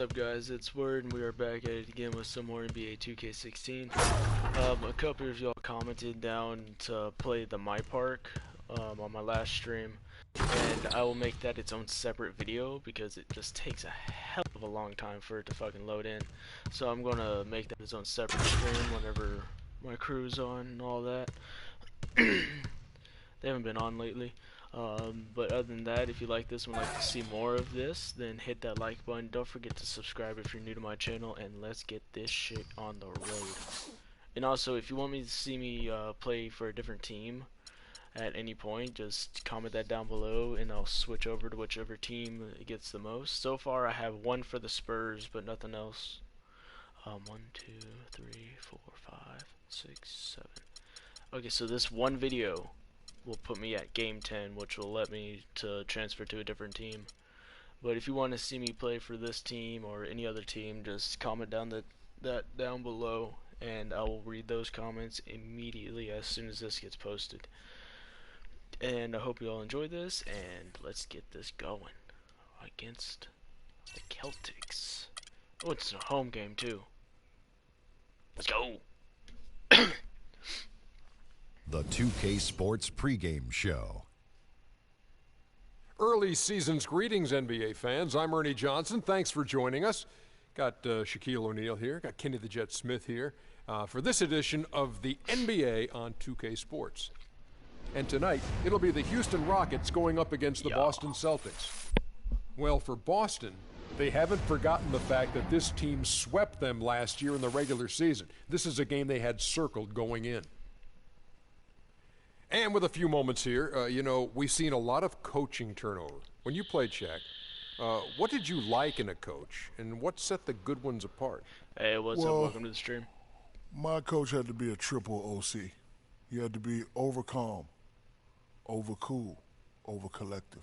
What's up guys, it's Word and we are back at it again with some more NBA 2K16. A couple of y'all commented down to play the My Park on my last stream, and I will make that its own separate video because it just takes a hell of a long time for it to fucking load in. So I'm gonna make that its own separate stream whenever my crew's on and all that. They haven't been on lately. But other than that, if you like this and would like to see more of this, then hit that like button. Don't forget to subscribe if you're new to my channel, and let's get this shit on the road. And also, if you want me to see me play for a different team at any point, just comment that down below and I'll switch over to whichever team gets the most. So far I have one for the Spurs, but nothing else. 1, 2, 3, 4, 5, 6, 7. Okay, so this one video will put me at game 10, which will let me to transfer to a different team. But if you want to see me play for this team or any other team, just comment down that down below, and I will read those comments immediately as soon as this gets posted. And I hope you all enjoy this, and let's get this going against the Celtics. Oh, it's a home game too. Let's go. The 2K Sports pregame show. Early season's greetings, NBA fans. I'm Ernie Johnson. Thanks for joining us. Got Shaquille O'Neal here. Got Kenny the Jet Smith here for this edition of the NBA on 2K Sports. And tonight, it'll be the Houston Rockets going up against the Boston Celtics. Well, for Boston, they haven't forgotten the fact that this team swept them last year in the regular season. This is a game they had circled going in. And with a few moments here, we've seen a lot of coaching turnover. When you played, Shaq, what did you like in a coach, and what set the good ones apart? Hey, what's up? Welcome to the stream. My coach had to be a triple OC. He had to be over calm, over cool, over collective.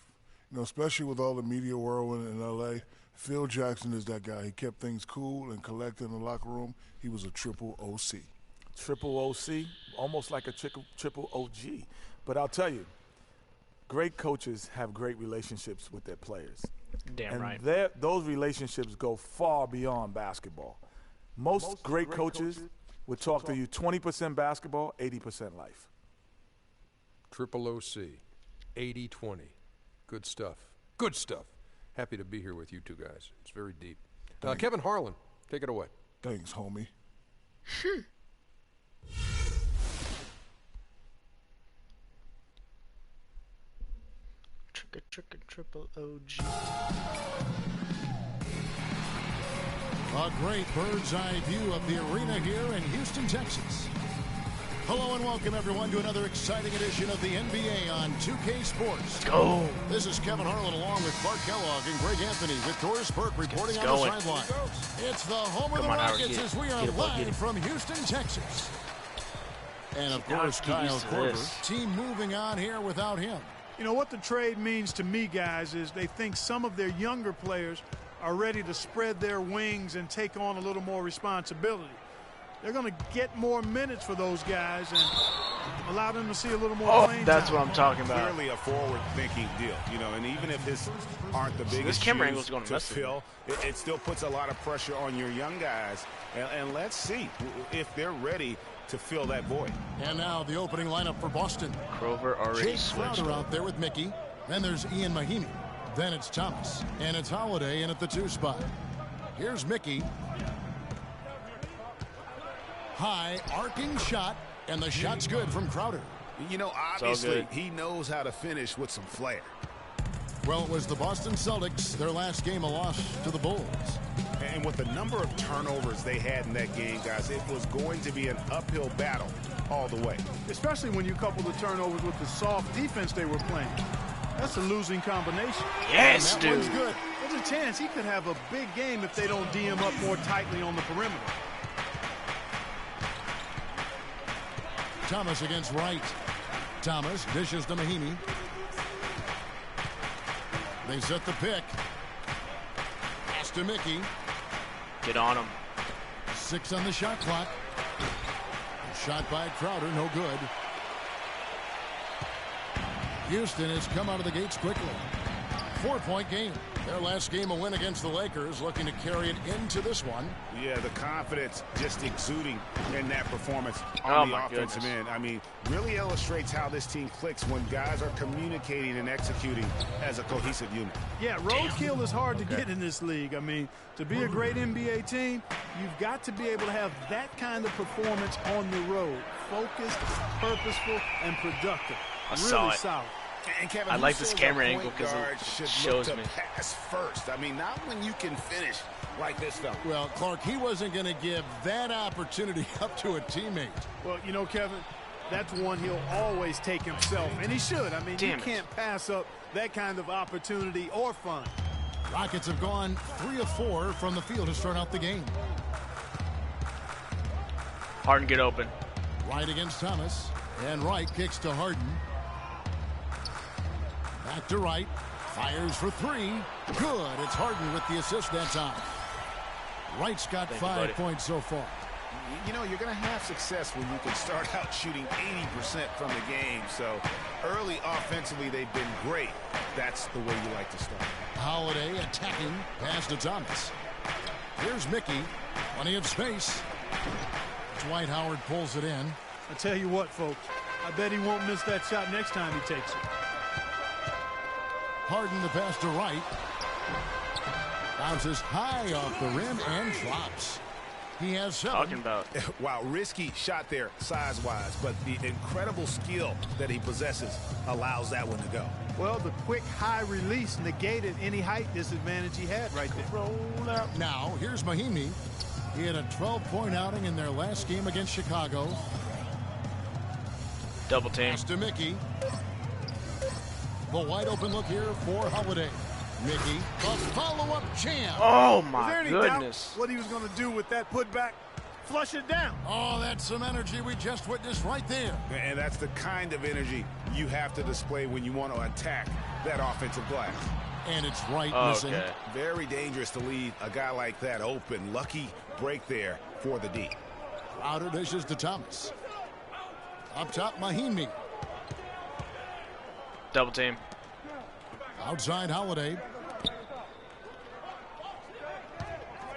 Especially with all the media whirlwind in L.A., Phil Jackson is that guy. He kept things cool and collected in the locker room. He was a triple OC. Triple OC, almost like a triple OG. But I'll tell you, great coaches have great relationships with their players. Damn right. And those relationships go far beyond basketball. Most great coaches would talk to you 20% basketball, 80% life. Triple OC, 80-20. Good stuff. Good stuff. Happy to be here with you two guys. It's very deep. Kevin Harlan, take it away. Thanks, homie. Triple OG. A great bird's eye view of the arena here in Houston, Texas. Hello and welcome everyone to another exciting edition of the NBA on 2K Sports. Let's go. This is Kevin Harlan along with Clark Kellogg and Greg Anthony with Doris Burke reporting on the sideline. It's the home of the Rockets as we are live from Houston, Texas. And of course, Kyle Korver, team moving on here without him. You know what the trade means to me, guys, is they think some of their younger players are ready to spread their wings and take on a little more responsibility. They're going to get more minutes for those guys and allow them to see a little more playing that's time. what I'm talking about. Clearly a forward-thinking deal, and even if his aren't the biggest this camera angle is going to fill, it still puts a lot of pressure on your young guys. And let's see if they're ready to fill that void. And now the opening lineup for Boston. Krover already Jake switched. Crowder out there with Mickey. Then there's Ian Mahinmi. Then it's Thomas. And it's Holiday in at the 2 spot. Here's Mickey. High arcing shot. And the shot's good from Crowder. Obviously he knows how to finish with some flair. Well, it was the Boston Celtics, their last game a loss to the Bulls. And with the number of turnovers they had in that game, guys, it was going to be an uphill battle all the way. Especially when you couple the turnovers with the soft defense they were playing. That's a losing combination. Yes, that dude. one's good. There's a chance he could have a big game if they don't D him up more tightly on the perimeter. Thomas against Wright. Thomas dishes to Mahinmi. They set the pick. Pass to Mickey. Get on him. 6 on the shot clock. Shot by Crowder, no good. Houston has come out of the gates quickly. 4-point game. Their last game, a win against the Lakers, looking to carry it into this one. Yeah, the confidence just exuding in that performance Oh on the my offensive goodness. end. I mean, really illustrates how this team clicks when guys are communicating and executing as a cohesive unit. Yeah, roadkill is hard to get in this league. I mean, to be a great NBA team, you've got to be able to have that kind of performance on the road. Focused, purposeful, and productive. I Really saw it. solid. And Kevin, I who like this says camera a angle point 'cause it guard should shows look me. to pass first. I mean, not when you can finish like this, though. Well, Clark, he wasn't going to give that opportunity up to a teammate. Well, you know, Kevin, that's one he'll always take himself, and he should. I mean, Damn you it. can't pass up that kind of opportunity or fun. Rockets have gone 3 of 4 from the field to start out the game. Harden, get open. Wright against Thomas. And Wright kicks to Harden. Back to Wright. Fires for 3. Good. It's Harden with the assist that time. Wright's got Thank you, 5 buddy. points so far. You know, you're going to have success when you can start out shooting 80% from the game. So early offensively, they've been great. That's the way you like to start. Holiday attacking. Pass to Thomas. Here's Mickey. Plenty of space. Dwight Howard pulls it in. I tell you what, folks, I bet he won't miss that shot next time he takes it. Harden the pass to Wright. Bounces high off the rim and drops. He has 7. Talking about. Wow, risky shot there size-wise, but the incredible skill that he possesses allows that one to go. Well, the quick high release negated any height disadvantage he had right there. Roll out. Now, here's Mahimi. He had a 12-point outing in their last game against Chicago. Double team. Pass to Mickey. The wide open look here for Holiday. Mickey, a follow-up jam. Oh Was my there any goodness. doubt what he was going to do with that putback? Flush it down. Oh, that's some energy we just witnessed right there. And that's the kind of energy you have to display when you want to attack that offensive glass. And it's right missing. Okay. Very dangerous to leave a guy like that open. Lucky break there for the D. Crowder dishes to Thomas. Up top, Mahimi. Double team. Outside, Holiday.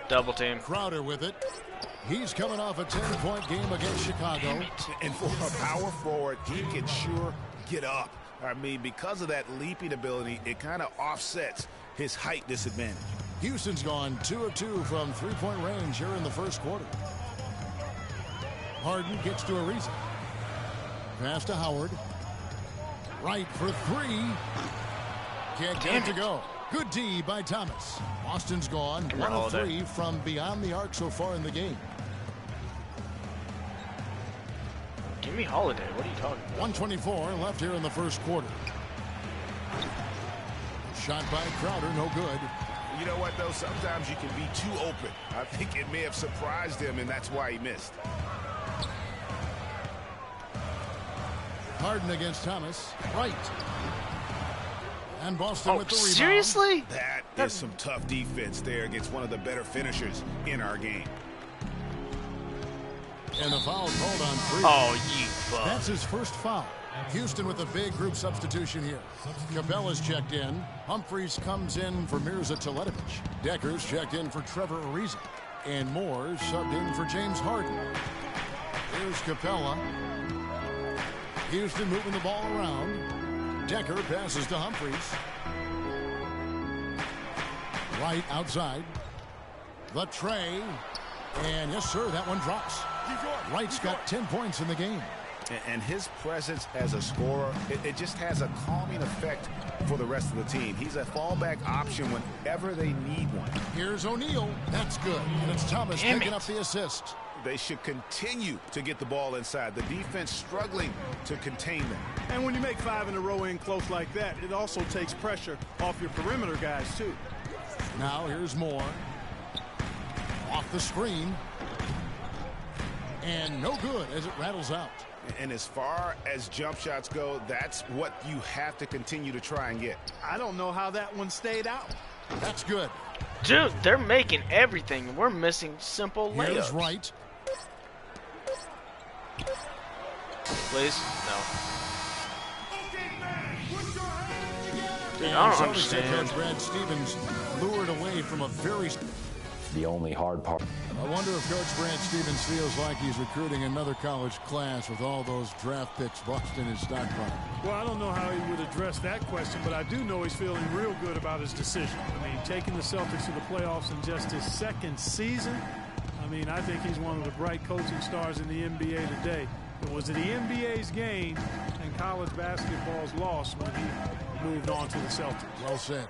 Double team. Crowder with it. He's coming off a 10-point game against Chicago. And for a power forward, he can sure get up. I mean, because of that leaping ability, it kind of offsets his height disadvantage. Houston's gone 2 of 2 from 3-point range here in the first quarter. Harden gets to Ariza. Pass to Howard. Right for 3. Can't get it to go. Good D by Thomas. Boston's gone 1 of 3 from beyond the arc so far in the game. Give me Holiday. What are you talking about? 124 left here in the first quarter. Shot by Crowder, no good. You know what, though? Sometimes you can be too open. I think it may have surprised him, and that's why he missed. Harden against Thomas. Right. And Boston Oh, with the rebound. seriously? That is some tough defense there against one of the better finishers in our game. And the foul called on Free. Oh, you fuck. That's his first foul. Houston with a big group substitution here. Capella's checked in. Humphries comes in for Mirza Teletovic. Decker's checked in for Trevor Ariza. And Moore subbed in for James Harden. Here's Capella. Houston moving the ball around. Decker passes to Humphries. Right outside. The tray. And yes, sir, that one drops. Wright's got 10 points in the game. And his presence as a scorer, it just has a calming effect for the rest of the team. He's a fallback option whenever they need one. Here's O'Neal. That's good. And it's Thomas picking up the assist. They should continue to get the ball inside. The defense struggling to contain them. And when you make 5 in a row in close like that, it also takes pressure off your perimeter guys, too. Now here's Moore. Off the screen. And no good as it rattles out. And as far as jump shots go, that's what you have to continue to try and get. I don't know how that one stayed out. That's good. Dude, they're making everything. We're missing simple Here's layups. Wright. Please? No. Dude, I don't understand. Coach Brad Stevens lured away from a very... The only hard part. I wonder if Coach Brad Stevens feels like he's recruiting another college class with all those draft picks Boston is stockpiling. Well, I don't know how he would address that question, but I do know he's feeling real good about his decision. I mean, taking the Celtics to the playoffs in just his second season, I mean, I think he's one of the bright coaching stars in the NBA today. It was the NBA's game and college basketball's loss when he moved on to the Celtics. Well said.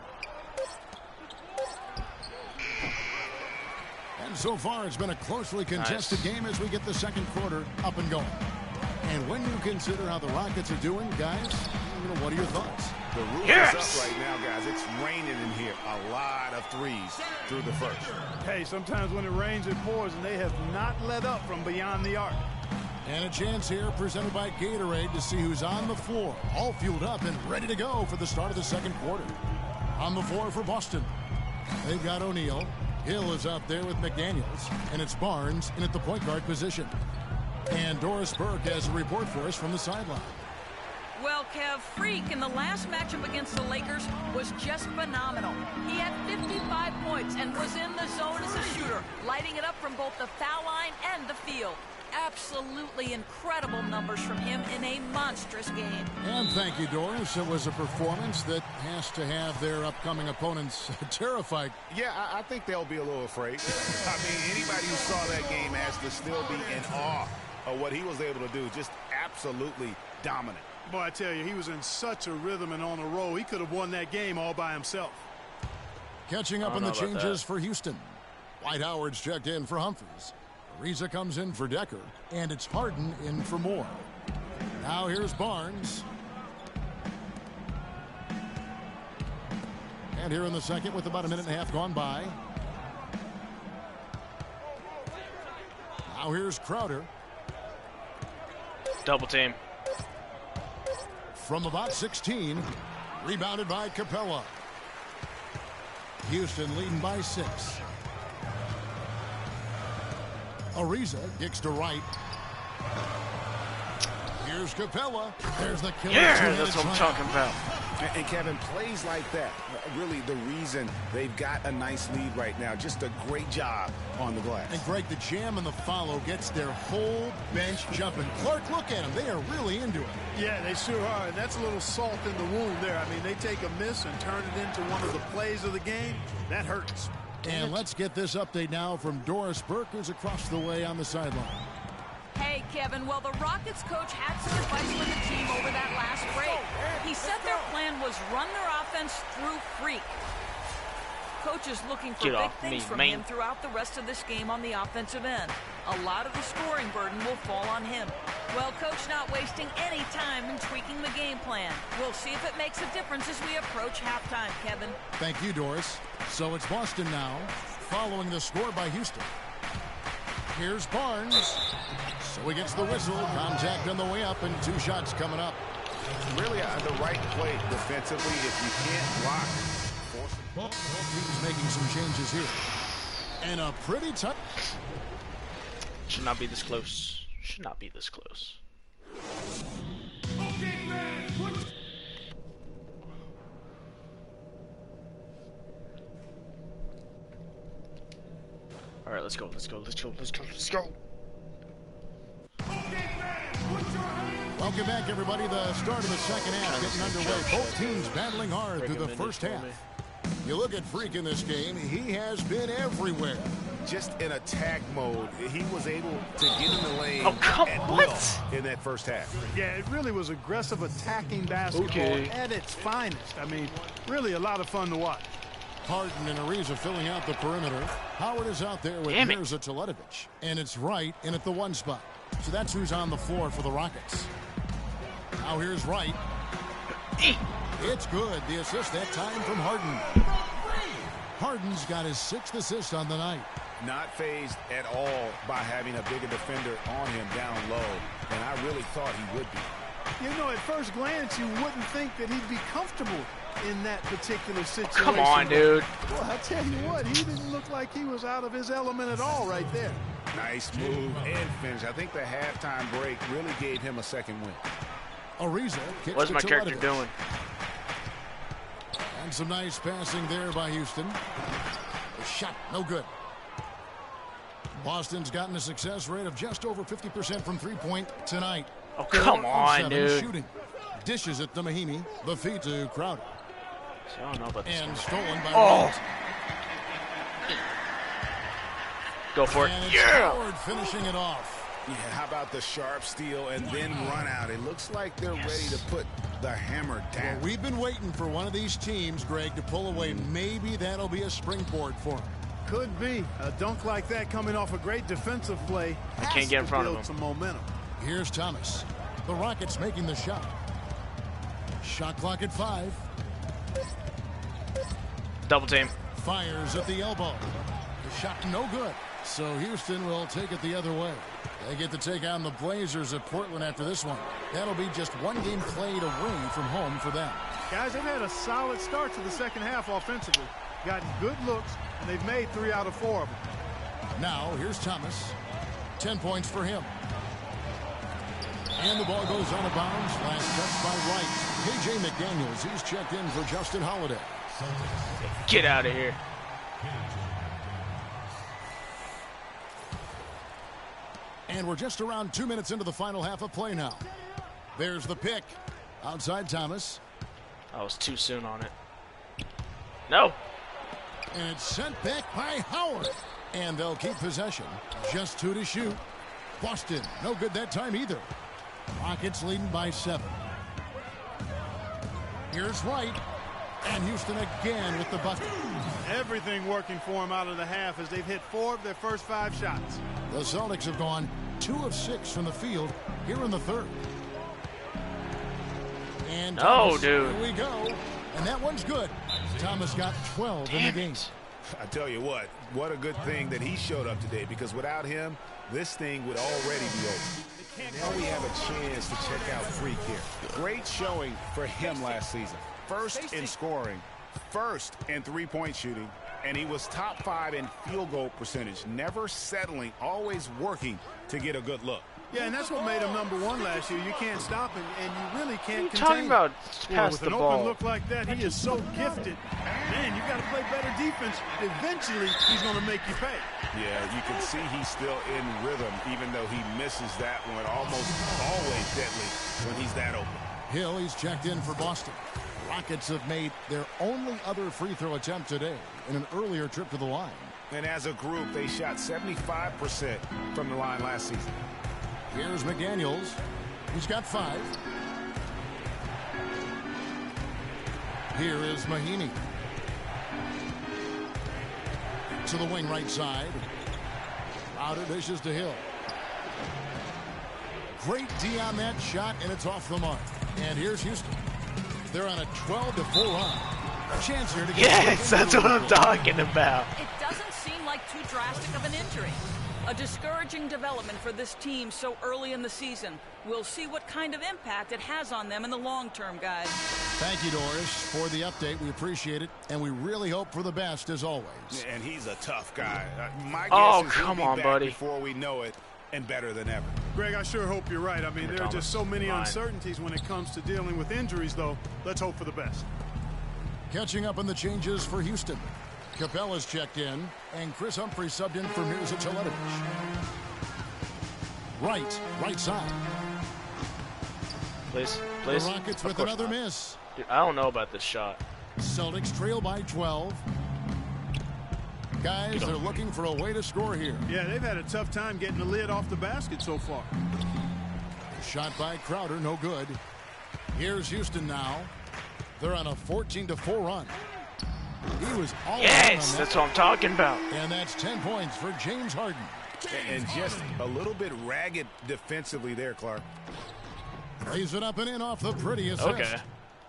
And so far, it's been a closely contested game as we get the second quarter up and going. And when you consider how the Rockets are doing, guys, what are your thoughts? The roof is up right now, guys. It's raining in here. A lot of threes through the first. Hey, sometimes when it rains, it pours, and they have not let up from beyond the arc. And a chance here presented by Gatorade to see who's on the floor, all fueled up and ready to go for the start of the second quarter. On the floor for Boston, they've got O'Neal. Hill is out there with McDaniels, and it's Barnes in at the point guard position. And Doris Burke has a report for us from the sideline. Well, Kev, Freak in the last matchup against the Lakers was just phenomenal. He had 55 points and was in the zone as a shooter, lighting it up from both the foul line and the field. Absolutely incredible numbers from him in a monstrous game. And thank you, Doris. It was a performance that has to have their upcoming opponents terrified. Yeah, I think they'll be a little afraid. I mean, anybody who saw that game has to still be in awe of what he was able to do. Just absolutely dominant. Boy, I tell you, he was in such a rhythm and on a roll. He could have won that game all by himself. Catching up on the changes for Houston. Dwight Howard's checked in for Humphries. Ariza comes in for Decker, and it's Harden in for Moore. Now here's Barnes. And here in the second with about a minute and a half gone by. Now here's Crowder. Double team. From about 16, rebounded by Capella. Houston leading by 6. Ariza kicks to right. Here's Capella. There's the killer. Yeah, that's what I'm talking about. And Kevin, plays like that, really the reason they've got a nice lead right now. Just a great job on the glass. And Greg, the jam and the follow gets their whole bench jumping. Clark, look at them. They are really into it. Yeah, they sure are. And that's a little salt in the wound there. I mean, they take a miss and turn it into one of the plays of the game. That hurts. And let's get this update now from Doris Burke, who's across the way on the sideline. Hey, Kevin, well, the Rockets coach had some advice for the team over that last break. He said their plan was run their offense through Freak. Coach is looking for big things from him throughout the rest of this game on the offensive end. A lot of the scoring burden will fall on him. Well, Coach not wasting any time in tweaking the game plan. We'll see if it makes a difference as we approach halftime, Kevin. Thank you, Doris. So it's Boston now, following the score by Houston. Here's Barnes. So he gets the whistle. Contact on the way up, and 2 shots coming up. Really the right play defensively. If you can't block, He's making some changes here. And a pretty tough. Should not be this close. Should not be this close. All right, let's go. Let's go. Let's go. Let's go. Let's go. Welcome back, everybody. The start of the second half getting underway. Both teams battling hard through the first half. You look at Freak in this game, he has been everywhere. Just in attack mode, he was able to get in the lane in that first half. Yeah, it really was aggressive attacking basketball at its finest. I mean, really a lot of fun to watch. Harden and Ariza filling out the perimeter. Howard is out there with Mirza Teletovic. And it's right in at the 1 spot. So that's who's on the floor for the Rockets. Now here's Wright. It's good. The assist that time from Harden. Harden's got his 6th assist on the night. Not fazed at all by having a bigger defender on him down low. And I really thought he would be. You know, at first glance, you wouldn't think that he'd be comfortable in that particular situation. Come on, dude. Well, I tell you what, he didn't look like he was out of his element at all right there. Nice move and finish. I think the halftime break really gave him a second win. Ariza kicks What's my character doing? And some nice passing there by Houston. A shot, no good. Boston's gotten a success rate of just over 50% from three-point tonight. Oh, come on, dude. Shooting. Dishes it to Mahinmi. The feed to Crowder. See, I don't know about this and one. stolen by Wright. Go for it. Yeah. Finishing it off. Yeah, how about the sharp steal and then run out? It looks like they're ready to put the hammer down. Well, we've been waiting for one of these teams, Greg, to pull away. Maybe that'll be a springboard for them. Could be. A dunk like that coming off a great defensive play. I can't get in front of him. Some momentum. Here's Thomas. The Rockets making the shot. Shot clock at 5. Double team. Fires at the elbow. The shot no good. So Houston will take it the other way. They get to take on the Blazers at Portland after this one. That'll be just one game played away from home for them. Guys, they've had a solid start to the second half offensively. Gotten good looks, and they've made 3 out of 4 of them. Now, here's Thomas. 10 points for him. And the ball goes out of bounds. Last touch by Wright. KJ McDaniels, he's checked in for Justin Holiday. Get out of here. And we're just around 2 minutes into the final half of play now. There's the pick. Outside Thomas. I was too soon on it. No. And it's sent back by Howard. And they'll keep possession. Just 2 to shoot. Boston, no good that time either. Rockets leading by 7. Here's Wright. And Houston again with the bucket. Everything working for them out of the half as they've hit 4 of their first 5 shots. The Celtics have gone 2 of 6 from the field here in the third. And Thomas, dude. Here we go. And that one's good. Thomas got 12 in the game. I tell you what a good thing that he showed up today, because without him, this thing would already be over. Now we have a chance to check out Freak here. Great showing for him last season. First in scoring, first in three-point shooting, and he was top 5 in field goal percentage, never settling, always working to get a good look. Yeah, and that's what made him #1 last year. You can't stop him, and you really can't contain Talking about him. pass With the an ball. open look like that, he is so gifted. Man, you got to play better defense. Eventually, he's going to make you pay. Yeah, you can see he's still in rhythm, even though he misses that one. Almost always deadly when he's that open. Hill, he's checked in for Boston. Rockets have made their only other free throw attempt today in an earlier trip to the line. And as a group, they shot 75% from the line last season. Here's McDaniels. He's got 5. Here is Mahinmi. To the wing right side. Crowder dishes to Hill. Great D on that shot, and it's off the mark. And here's Houston. They're on a 12-4 run. A chance here to get. Yes, that's what I'm talking about. It doesn't seem like too drastic of an injury. A discouraging development for this team so early in the season. We'll see what kind of impact it has on them in the long term, guys. Thank you, Doris, for the update. We appreciate it, and we really hope for the best as always. And he's a tough guy. My guess Oh, is come he'll be on, back buddy. before we know it, and better than ever. Greg, I sure hope you're right. I mean, there are just so many Fine. uncertainties when it comes to dealing with injuries, though. Let's hope for the best. Catching up on the changes for Houston. Capella's checked in, and Chris Humphrey subbed in for Mirza Teletovic. Right side. Please. The Rockets with another miss. Dude, I don't know about this shot. Celtics trail by 12. Guys, they're looking for a way to score here. Yeah, they've had a tough time getting the lid off the basket so far. Shot by Crowder, no good. Here's Houston now. They're on a 14-4 run. He was all Yes, that's what I'm talking about. And that's 10 points for James Harden. And just a little bit ragged defensively there, Clark. Lays it up and in off the pretty assist. Okay.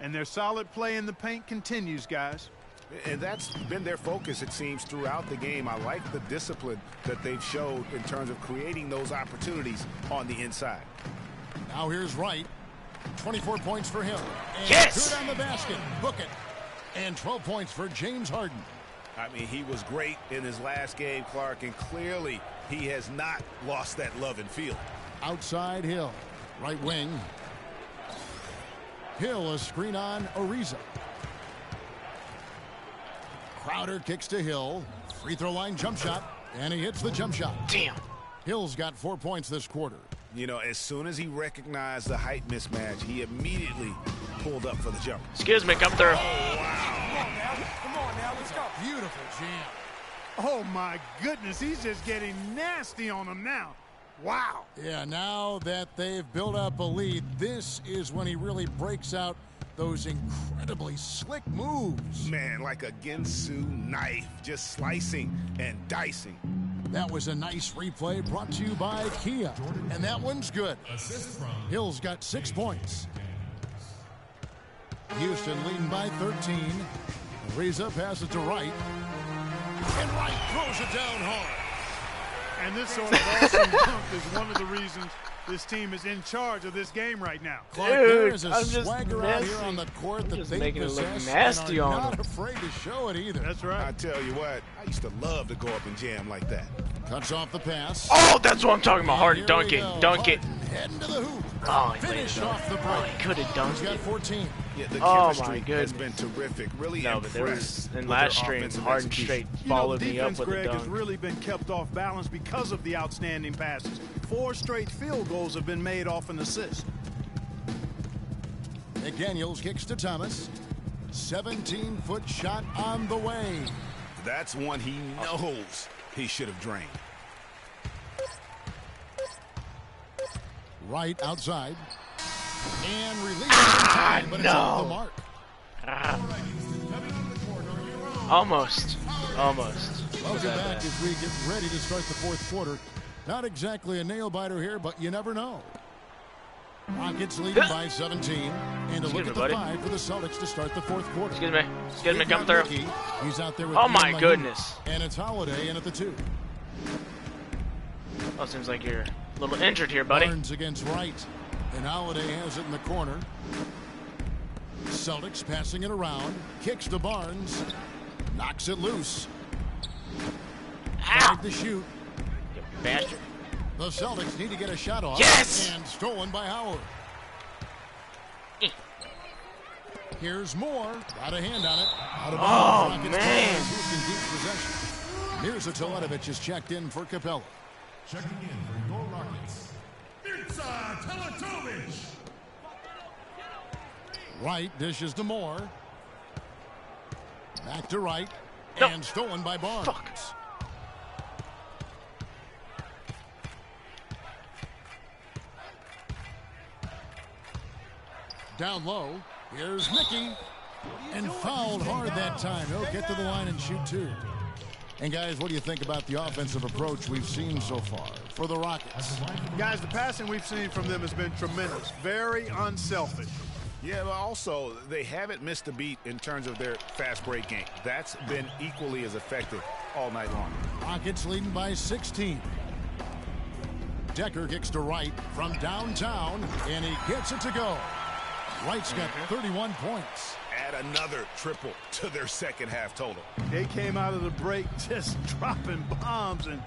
And their solid play in the paint continues, guys. And that's been their focus, it seems, throughout the game. I like the discipline that they've showed in terms of creating those opportunities on the inside. Now here's Wright. 24 points for him. And Yes! good on the basket. Book it. And 12 points for James Harden. I mean, he was great in his last game, Clark, and clearly he has not lost that love and feel. Outside Hill. Right wing. Hill, a screen on Ariza. Crowder kicks to Hill. Free throw line jump shot. And he hits the jump shot. Damn. Hill's got 4 points this quarter. You know, as soon as he recognized the height mismatch, he immediately pulled up for the jumper. Excuse me, come through. Oh, wow. Come on now, let's go. Beautiful jam. Oh, my goodness. He's just getting nasty on him now. Wow. Yeah, now that they've built up a lead, this is when he really breaks out those incredibly slick moves. Man, like a Ginsu knife, just slicing and dicing. That was a nice replay brought to you by Kia. And that one's good. Hill's got 6 points. Houston leading by 13. Reza passes to Wright. And Wright throws it down hard. And this sort of awesome dunk is one of the reasons this team is in charge of this game right now. Clark, there is a I'm just swagger out here on the court that just they making it look possess nasty and are on not him. afraid to show it either. That's right. I tell you what, I used to love to go up and jam like that. Cuts off the pass. Oh, that's what I'm talking about. Harden, Here dunk we it. go. Dunk it. Harden heading to the hoop. Oh, he laid Finish it up. off the break. Oh, he could have dunked He's got it. 14. Yeah, the Oh, chemistry my has goodness. been terrific. Really No, but there impressed was, in with last their stream, offensive Harden execution. straight You know, followed me up defense, with a Greg, has dunk. really been kept off balance because of the outstanding passes. 4 straight field goals have been made off an assist. McDaniels kicks to Thomas. 17-foot shot on the way. That's one he knows he should have drained. Right outside. And releases in time, but it's off the no. mark. Almost. Almost. Welcome back as we get ready to start the fourth quarter. Not exactly a nail-biter here, but you never know. Rockets leading by 17. And a look at the 5 for the Celtics to start the fourth quarter. Excuse me. Excuse me, We've come got through. Ricky. He's out there with Oh, my Ian Mahmoud. goodness. And it's Holiday in at the 2. Oh, seems like you're a little injured here, buddy. Barnes against Wright. And Holiday has it in the corner. Celtics passing it around. Kicks to Barnes. Knocks it loose. Ow! Tried to shoot. You bastard. The Celtics need to get a shot off. Yes! And stolen by Howard. Here's Moore. Got a hand on it. Out of bounds. Rockets man. Houston keeps possession. Mirza Teletovic is checked in for Capella. Checking in for your Rockets, Mirza Teletovic. Wright dishes to Moore. Back to Wright. No. And stolen by Barnes. Fuck. Down low. Here's Mickey. And fouled hard that time. He'll get to the line and shoot 2. And guys, what do you think about the offensive approach we've seen so far for the Rockets? Guys, the passing we've seen from them has been tremendous. Very unselfish. Yeah, but also, they haven't missed a beat in terms of their fast break game. That's been equally as effective all night long. Rockets leading by 16. Decker kicks to Wright from downtown, and he gets it to go. Wright's got 31 points. Add another triple to their second half total. They came out of the break just dropping bombs and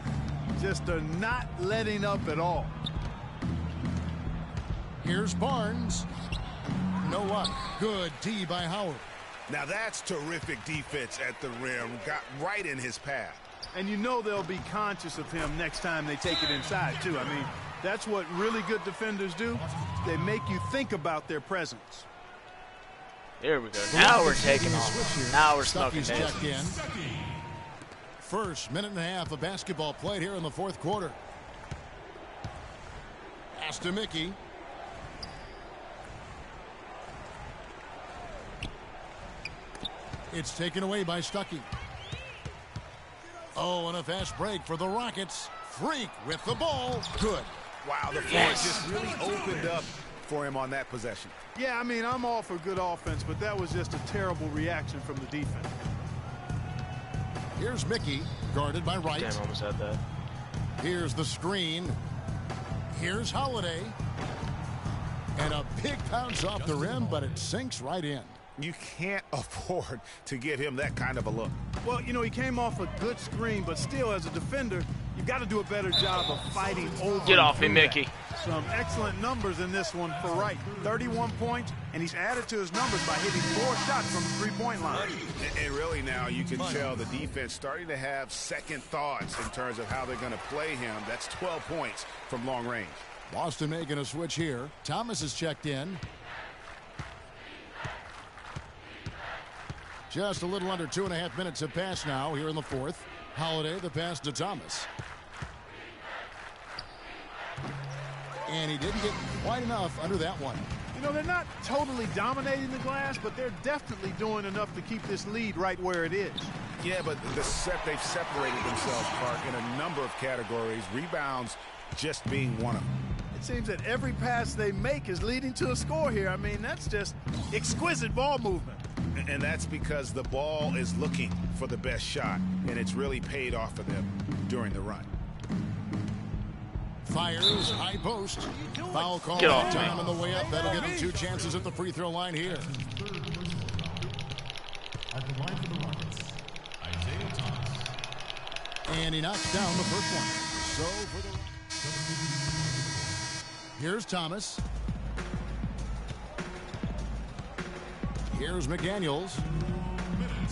just are not letting up at all. Here's Barnes. No luck. Good D by Howard. Now that's terrific defense at the rim. Got right in his path. And you know they'll be conscious of him next time they take it inside, too. I mean, that's what really good defenders do. They make you think about their presence. Here we go. Now we're taking off. Now we're smoking Stuckey's days. checked in. First minute and a half of basketball played here in the fourth quarter. Pass to Mickey. It's taken away by Stuckey. Oh, and a fast break for the Rockets. Freak with the ball. Good. Wow, the floor just really opened up for him on that possession. Yeah, I mean, I'm all for good offense, but that was just a terrible reaction from the defense. Here's Mickey, guarded by Wright. Damn, almost had that. Here's the screen. Here's Holiday. And a big bounce off the rim, but it sinks right in. You can't afford to give him that kind of a look. Well, you know, he came off a good screen, but still, as a defender, you've got to do a better job of fighting over. Get off me, through Mickey. that. Some excellent numbers in this one for Wright. 31 points, and he's added to his numbers by hitting 4 shots from the three-point line. And really now you can tell the defense starting to have second thoughts in terms of how they're going to play him. That's 12 points from long range. Boston making a switch here. Thomas is checked in. Just a little under 2.5 minutes have passed now here in the fourth. Holiday, the pass to Thomas. And he didn't get quite enough under that one. You know, they're not totally dominating the glass, but they're definitely doing enough to keep this lead right where it is. Yeah, but they've separated themselves, Clark, in a number of categories. Rebounds just being one of them. It seems that every pass they make is leading to a score here. I mean, that's just exquisite ball movement. And that's because the ball is looking for the best shot, and it's really paid off for them during the run. Fires, high post. Foul call Get time on the way up. That'll give him 2 chances at the free throw line here. At the line for the Rockets, Isaiah Thomas. And he knocks down the first one. So for the... Here's Thomas. Here's McDaniels.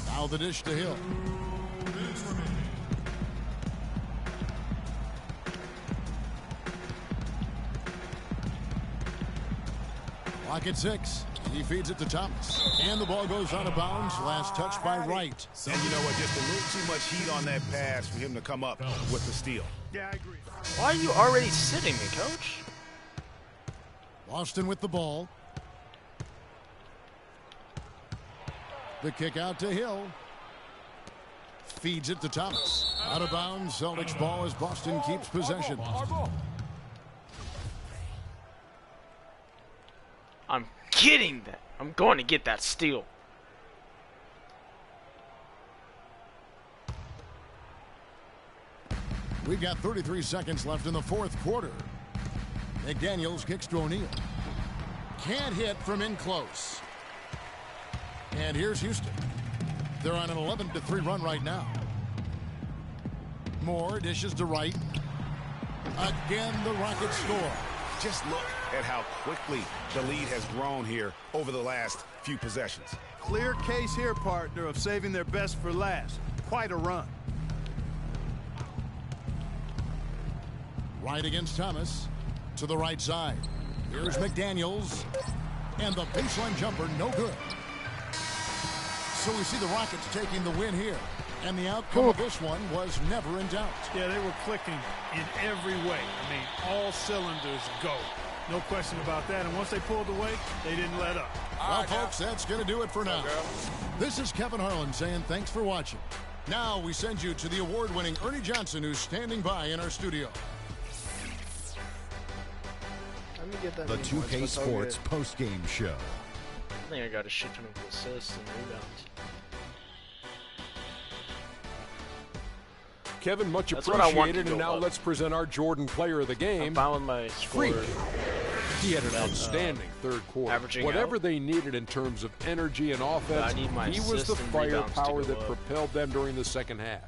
Now the dish to Hill. Clock at 6. He feeds it to Thomas. And the ball goes out of bounds. Last touch by Wright. And you know what? Just a little too much heat on that pass for him to come up with the steal. Yeah, I agree. Why are you already sitting me, coach? Boston with the ball. The kick out to Hill. Feeds it to Thomas. Out of bounds. Celtics ball as Boston keeps possession. I'm getting that. I'm going to get that steal. We've got 33 seconds left in the fourth quarter. McDaniels kicks to O'Neal. Can't hit from in close. And here's Houston. They're on an 11-3 run right now. Moore dishes to Wright. Again, the Rockets score. Just look at how quickly the lead has grown here over the last few possessions. Clear case here, partner, of saving their best for last. Quite a run. Wright against Thomas. To the right side. Here's McDaniels. And the baseline jumper, no good. So we see the Rockets taking the win here. And the outcome of this one was never in doubt. Yeah, they were clicking in every way. I mean, all cylinders go. No question about that. And once they pulled away, they didn't let up. Well, folks, that's going to do it for now. This is Kevin Harlan saying thanks for watching. Now we send you to the award-winning Ernie Johnson, who's standing by in our studio. Let me get that. The 2K Sports post-game show. I think I got a shit ton of assists and rebounds. Kevin, much That's what I wanted appreciated, to and go now up. let's present our Jordan player of the game. I'm bowing my Freak. score. He had an outstanding third quarter. Averaging Whatever out. they needed in terms of energy and offense, I need my he was the assists and rebounds to firepower go that up. propelled them during the second half.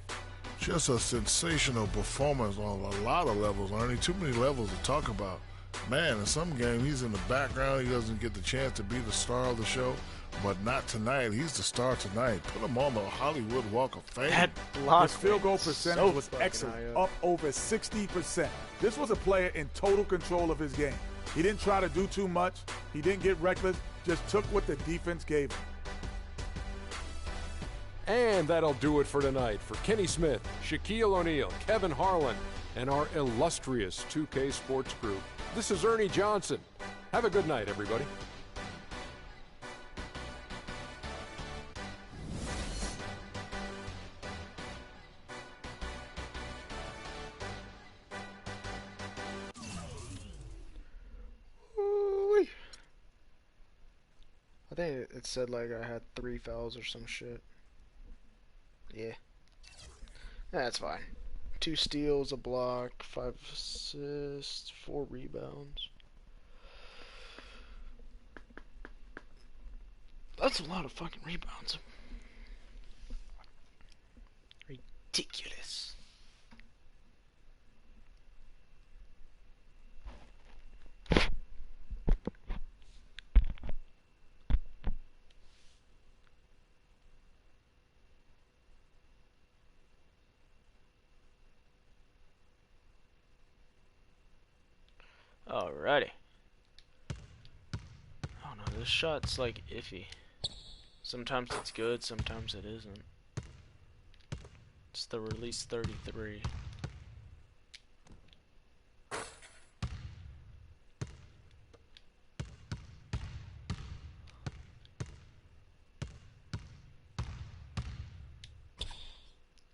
Just a sensational performance on a lot of levels, Ernie. Too many levels to talk about. Man, in some game, he's in the background. He doesn't get the chance to be the star of the show. But not tonight. He's the star tonight. Put him on the Hollywood Walk of Fame. That block His field goal rate is percentage so was fucking excellent, high up over 60%. This was a player in total control of his game. He didn't try to do too much. He didn't get reckless. Just took what the defense gave him. And that'll do it for tonight. For Kenny Smith, Shaquille O'Neal, Kevin Harlan, and our illustrious 2K Sports Group, this is Ernie Johnson. Have a good night, everybody. Ooh-wee. I think it said like I had 3 fouls or some shit. Yeah. That's fine. 2 steals, a block, 5 assists, 4 rebounds. That's a lot of fucking rebounds. Ridiculous. Alrighty. Oh no, this shot's like iffy. Sometimes it's good, sometimes it isn't. It's the release 33.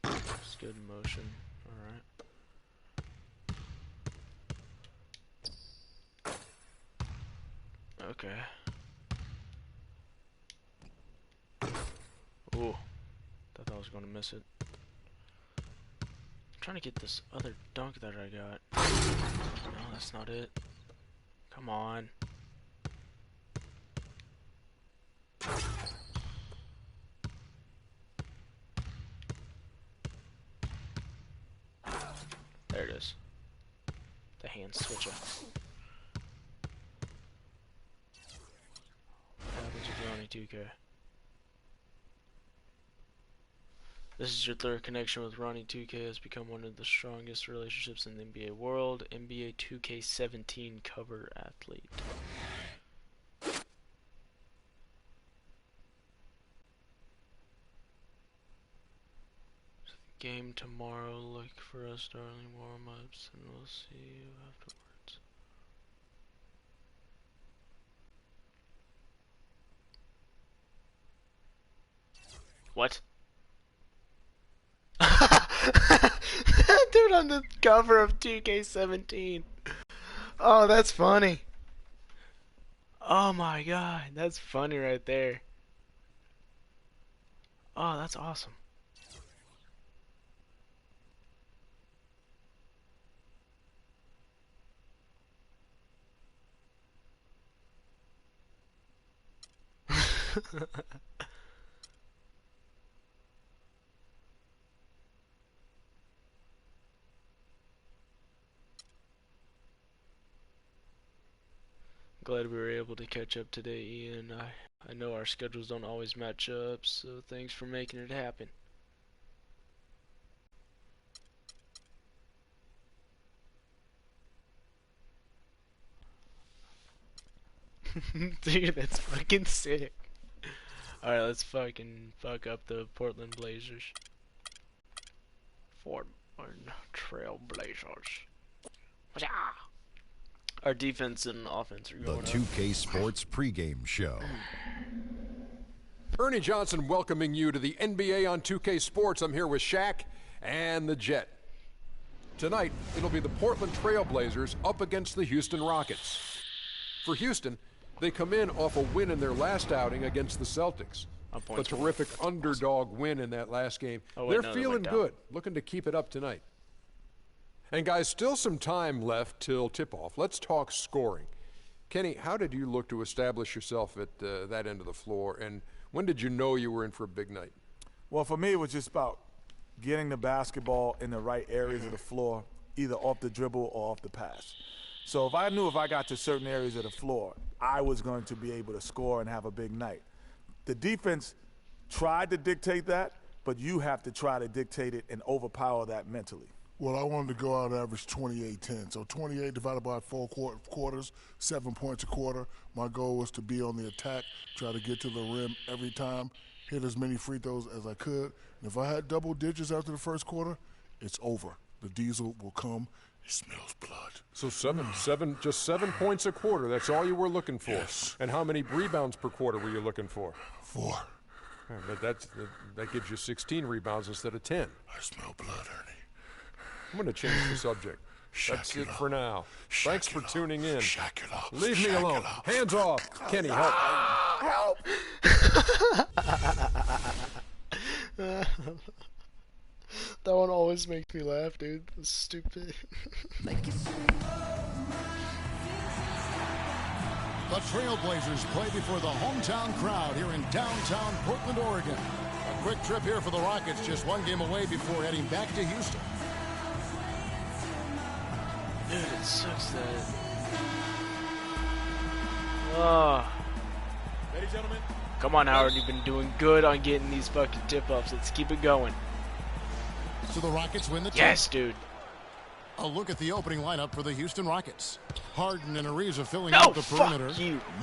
It's good motion. Alright. Okay. Ooh. Thought I was gonna miss it. I'm trying to get this other dunk that I got. No, that's not it. Come on. There it is. The hand switcher. What happens if you're only 2K? This is your third connection with Ronnie 2K has become one of the strongest relationships in the NBA world. NBA 2K17 cover athlete. Game tomorrow. Look for us, darling. Warm-ups, and we'll see you afterwards. What? Dude, on the cover of 2K17. Oh, that's funny. Oh my god, that's funny right there. Oh, that's awesome. Glad we were able to catch up today, Ian. I know our schedules don't always match up, so thanks for making it happen. Dude, that's fucking sick. Alright, let's fucking fuck up the Portland Blazers. Portland Trail Blazers. Our defense and offense are going The 2K Sports pregame show. Ernie Johnson welcoming you to the NBA on 2K Sports. I'm here with Shaq and the Jet. Tonight, it'll be the Portland Trail Blazers up against the Houston Rockets. For Houston, they come in off a win in their last outing against the Celtics. A terrific underdog win in that last game. They're feeling good, looking to keep it up tonight. And guys, still some time left till tip-off. Let's talk scoring. Kenny, how did you look to establish yourself at that end of the floor, and when did you know you were in for a big night? Well, for me, it was just about getting the basketball in the right areas of the floor, either off the dribble or off the pass. So if I knew if I got to certain areas of the floor, I was going to be able to score and have a big night. The defense tried to dictate that, but you have to try to dictate it and overpower that mentally. Well, I wanted to go out and average 28-10. So 28 divided by 4 quarters, 7 points a quarter. My goal was to be on the attack, try to get to the rim every time, hit as many free throws as I could. And if I had double digits after the first quarter, it's over. The diesel will come. It smells blood. So just 7 points a quarter. That's all you were looking for. Yes. And how many rebounds per quarter were you looking for? 4. But that gives you 16 rebounds instead of 10. I smell blood, Ernie. I'm going to change the subject. That's it for now. Thanks for tuning in. Shack it up. Leave me alone. Hands off. Kenny, help. Help! That one always makes me laugh, dude. That's stupid. The Trailblazers play before the hometown crowd here in downtown Portland, Oregon. A quick trip here for the Rockets, just one game away before heading back to Houston. Dude, it sucks that. Oh. Ready, gentlemen? Come on, Howard. You've been doing good on getting these fucking tip-ups. Let's keep it going. So the Rockets win the tip. Yes, dude. A look at the opening lineup for the Houston Rockets. Harden and Ariza filling out the perimeter.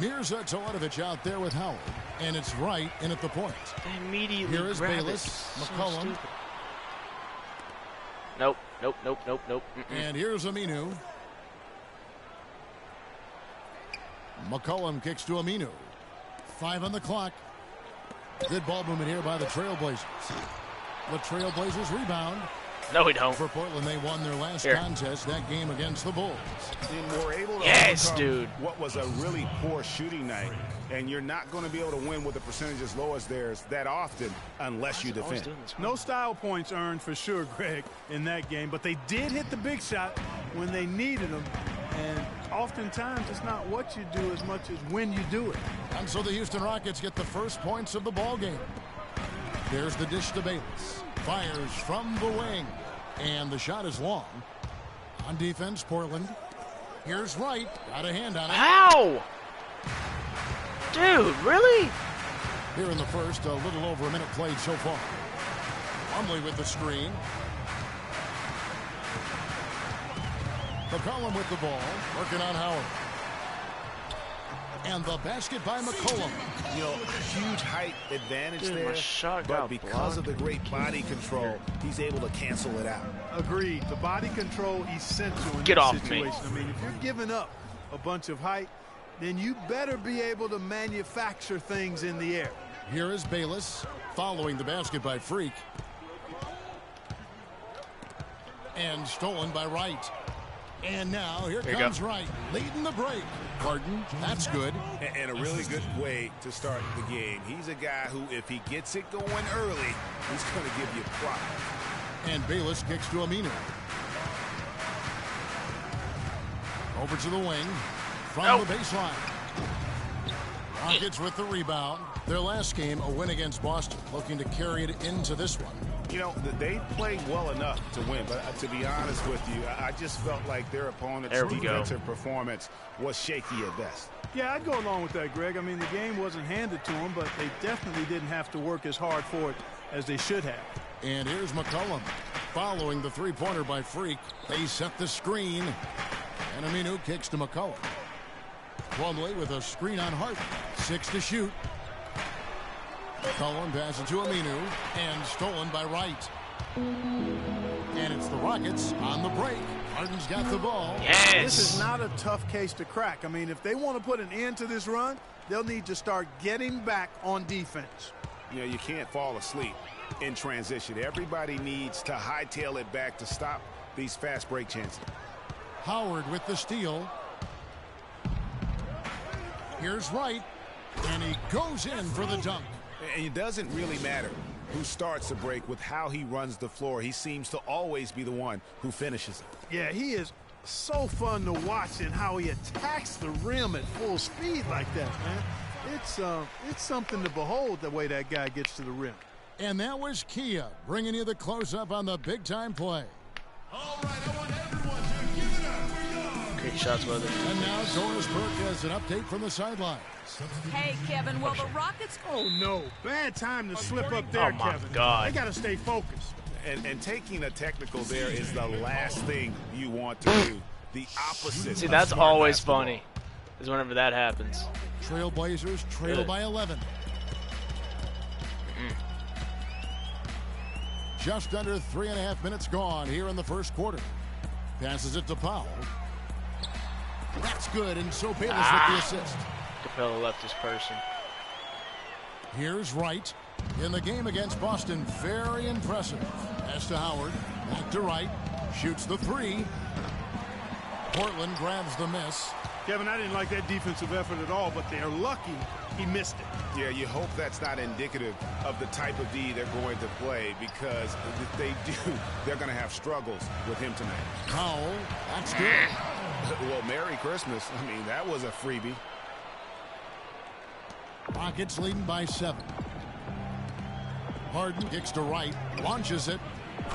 Mirza Teletovic out there with Howard. And it's Wright in at the point. Immediately here is Bayless, McCollum. So nope, nope, nope, nope, nope. And here's Aminu. McCollum kicks to Aminu. 5 on the clock. Good ball movement here by the Trailblazers. The Trailblazers rebound. No, we don't. For Portland, they won their last contest, that game against the Bulls. And we're able to dude. What was a really poor shooting night. And you're not going to be able to win with a percentage as low as theirs that often unless you defend. No style points earned for sure, Greg, in that game. But they did hit the big shot when they needed them. And oftentimes, it's not what you do as much as when you do it. And so the Houston Rockets get the first points of the ball game. There's the dish to Bayless. Fires from the wing. And the shot is long. On defense, Portland. Here's Wright. Got a hand on it. How? Dude, really? Here in the first, a little over a minute played so far. Plumlee with the screen. McCollum with the ball. Working on Howard. And the basket by McCollum. You know, huge height advantage there, shot but because of the great body control, he's able to cancel it out. Agreed. The body control essential in Get this off situation. me. I mean, if you're giving up a bunch of height, then you better be able to manufacture things in the air. Here is Bayless following the basket by Freak. And stolen by Wright. And now here comes Wright, leading the break. Harden, that's good. And a really good way to start the game. He's a guy who, if he gets it going early, he's going to give you props. And Bayless kicks to Aminu. Over to the wing. From the baseline. Rockets with the rebound. Their last game, a win against Boston. Looking to carry it into this one. You know, they played well enough to win, but to be honest with you, I just felt like their opponent's defensive performance was shaky at best. Yeah, I'd go along with that, Greg. I mean, the game wasn't handed to them, but they definitely didn't have to work as hard for it as they should have. And here's McCollum following the three-pointer by Freak. They set the screen. And Aminu kicks to McCollum. Plumlee with a screen on Harden. 6 to shoot. McCollum passes to Aminu. And stolen by Wright. And it's the Rockets on the break. Harden's got the ball. Yes. This is not a tough case to crack. I mean, if they want to put an end to this run, they'll need to start getting back on defense. You know, you can't fall asleep in transition. Everybody needs to hightail it back to stop these fast break chances. Howard with the steal. Here's Wright. And he goes in for the dunk. And it doesn't really matter who starts the break with how he runs the floor. He seems to always be the one who finishes it. Yeah, he is so fun to watch in how he attacks the rim at full speed like that, man. It's something to behold the way that guy gets to the rim. And that was Kia bringing you the close-up on the big-time play. All right, I want everyone to give it up for Great shots, brother. And now Doris Burke has an update from the sideline. Hey, Kevin, well, the Rockets... Oh, no. Bad time to slip up there, my Kevin. God. They got to stay focused. And taking a technical there is the last thing you want to do. The opposite. See, that's always funny, is whenever that happens. Trailblazers trail by 11. Just under 3.5 minutes gone here in the first quarter. Passes it to Powell. That's good, and so Bayless with the assist. Capella left his person. Here's Wright. In the game against Boston, very impressive. Pass to Howard. Back to Wright. Shoots the three. Portland grabs the miss. Kevin, I didn't like that defensive effort at all, but they're lucky he missed it. Yeah, you hope that's not indicative of the type of D they're going to play, because if they do, they're going to have struggles with him tonight. Powell, that's good. Well, Merry Christmas. I mean, that was a freebie. Rockets leading by 7. Harden kicks to Wright, launches it.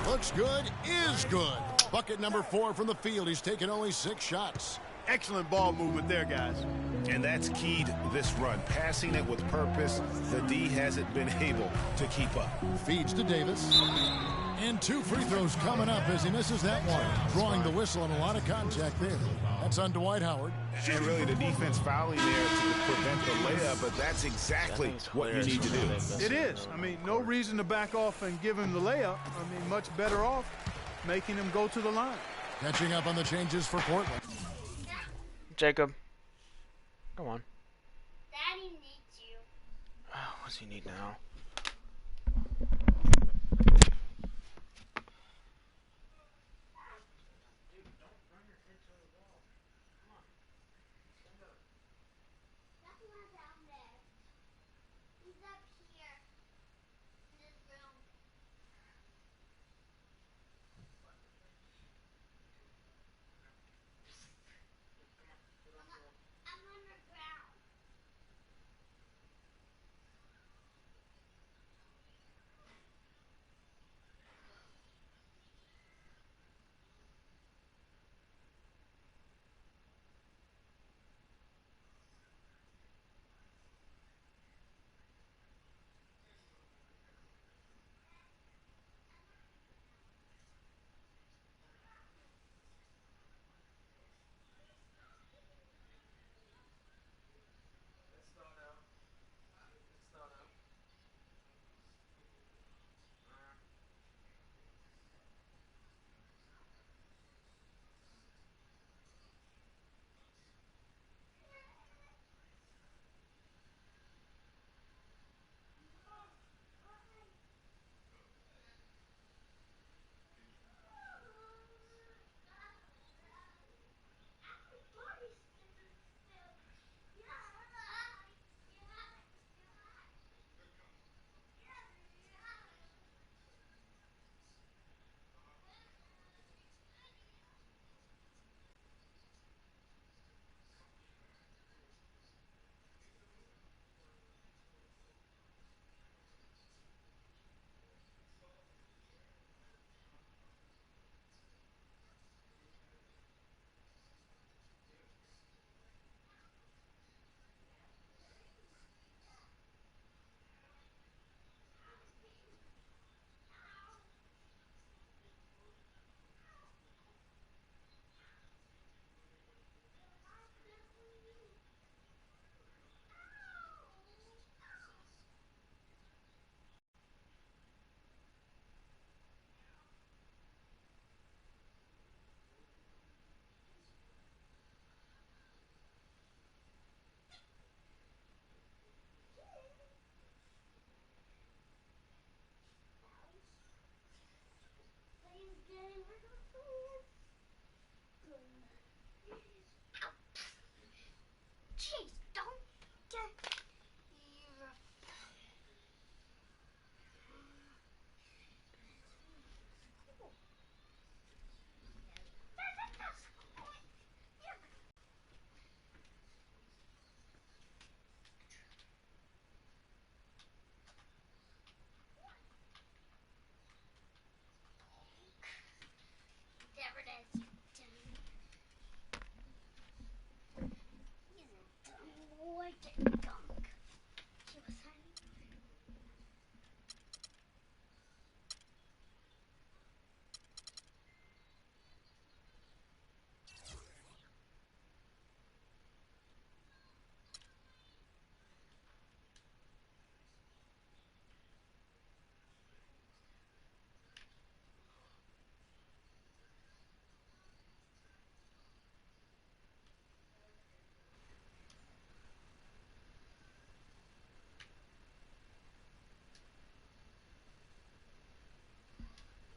Looks good, is good. Bucket number 4 from the field. He's taken only 6 shots. Excellent ball movement there, guys. And that's key to this run. Passing it with purpose. The D hasn't been able to keep up. Feeds to Davis. And 2 free throws coming up as he misses that one. Drawing the whistle and a lot of contact there. That's on Dwight Howard. And really the defense fouling there to prevent the layup, but that's exactly what you need to do. It is. I mean, no reason to back off and give him the layup. I mean, much better off making him go to the line. Catching up on the changes for Portland. Jacob, come on. Daddy needs you. Oh, what's he need now?